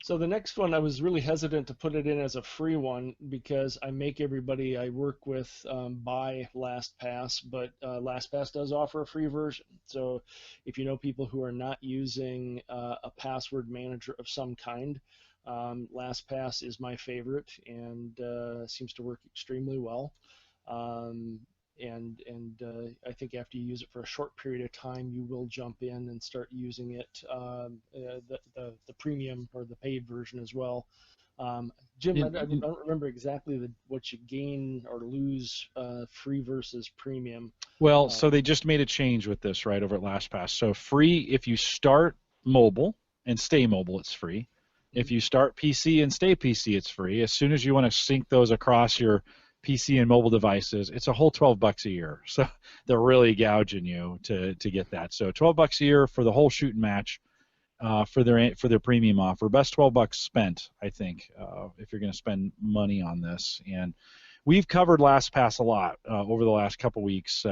So the next one, I was really hesitant to put it in as a free one because I make everybody I work with buy LastPass, but LastPass does offer a free version. So if you know people who are not using a password manager of some kind, LastPass is my favorite and seems to work extremely well. Um, and I think after you use it for a short period of time, you will jump in and start using it, the premium or the paid version as well. Jim, I don't remember exactly what you gain or lose free versus premium. Well, so they just made a change with this right over at LastPass. So free if you start mobile and stay mobile, it's free. If you start PC and stay PC, it's free. As soon as you want to sync those across your PC and mobile devices, it's a whole $12 a year. So they're really gouging you to get that. So $12 a year for the whole shoot and match for their premium offer. Best $12 spent, I think, if you're going to spend money on this. And we've covered LastPass a lot over the last couple weeks.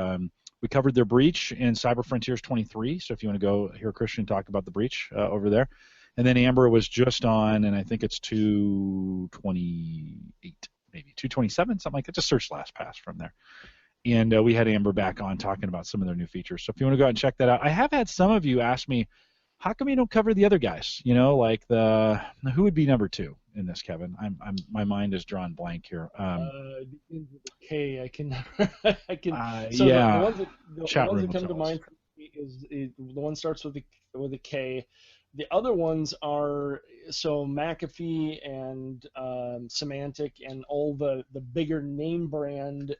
We covered their breach in Cyber Frontiers 23. So if you want to go hear Christian talk about the breach over there. And then Amber was just on, and I think it's 228, maybe 227, something like that. Just search LastPass from there. And we had Amber back on talking about some of their new features. So if you want to go out and check that out. I have had some of you ask me, how come you don't cover the other guys? You know, like who would be number 2 in this, Kevin? My mind is drawn blank here. Begins with a K. I can. So yeah. the ones that come to mind for me is the one starts with a K. The other ones are so McAfee and Symantec and all the bigger name brand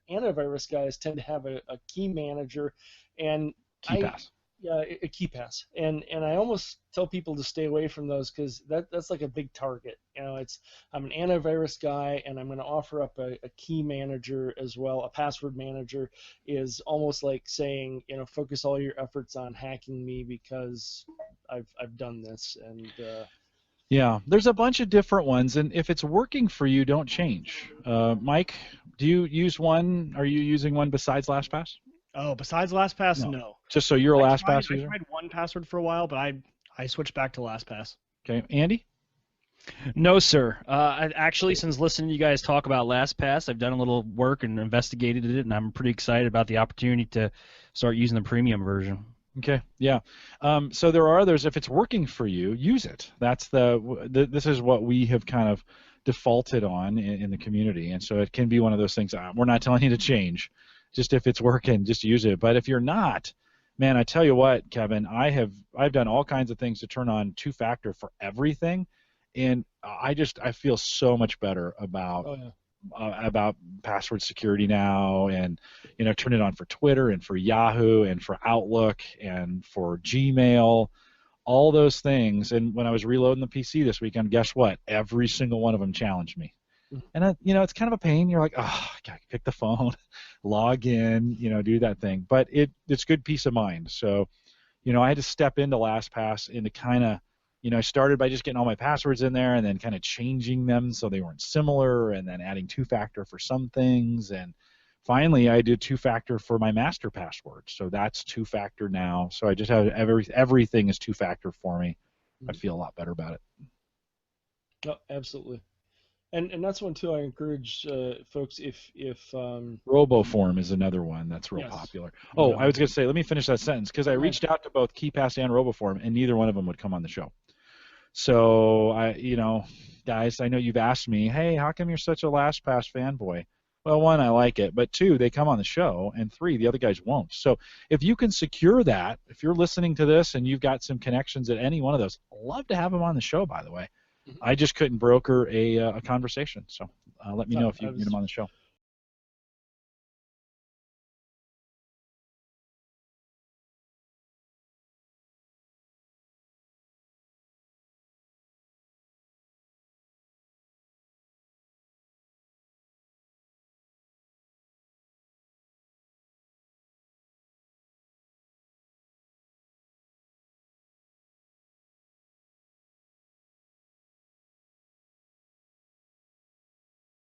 antivirus guys tend to have a key manager, and KeyPass. a KeyPass, and I almost tell people to stay away from those because that's like a big target. You know, I'm an antivirus guy, and I'm going to offer up a key manager as well. A password manager is almost like saying, you know, focus all your efforts on hacking me because I've done this. And yeah, there's a bunch of different ones, and if it's working for you, don't change. Mike, do you use one? Are you using one besides LastPass? Oh, besides LastPass, no. Just so you're a LastPass user? I tried one password for a while, but I switched back to LastPass. Okay, Andy? No, sir. Actually, since listening to you guys talk about LastPass, I've done a little work and investigated it, and I'm pretty excited about the opportunity to start using the premium version. Okay, yeah. So there are others. If it's working for you, use it. That's this is what we have kind of defaulted on in the community, and so it can be one of those things. We're not telling you to change. Just if it's working, just use it. But if you're not, man, I tell you what, Kevin, I've done all kinds of things to turn on two-factor for everything, and I feel so much better about about password security now, and turn it on for Twitter and for Yahoo and for Outlook and for Gmail, all those things. And when I was reloading the PC this weekend, guess what? Every single one of them challenged me. And it's kind of a pain. You're like, oh, I gotta pick the phone, log in, do that thing. But it's good peace of mind. So, I had to step into LastPass and to kind of, I started by just getting all my passwords in there and then kind of changing them so they weren't similar, and then adding two-factor for some things. And finally, I did two-factor for my master password. So that's two-factor now. So I just have everything is two-factor for me. I feel a lot better about it. No, absolutely. And that's one too. I encourage folks if RoboForm is another one that's real popular. Oh, I was going to say, let me finish that sentence, because I reached out to both KeyPass and RoboForm, and neither one of them would come on the show. So guys, I know you've asked me, hey, how come you're such a LastPass fanboy? Well, one, I like it, but two, they come on the show, and three, the other guys won't. So if you can secure that, if you're listening to this and you've got some connections at any one of those, I'd love to have them on the show, by the way. I just couldn't broker a conversation, so let me know if you can get them on the show.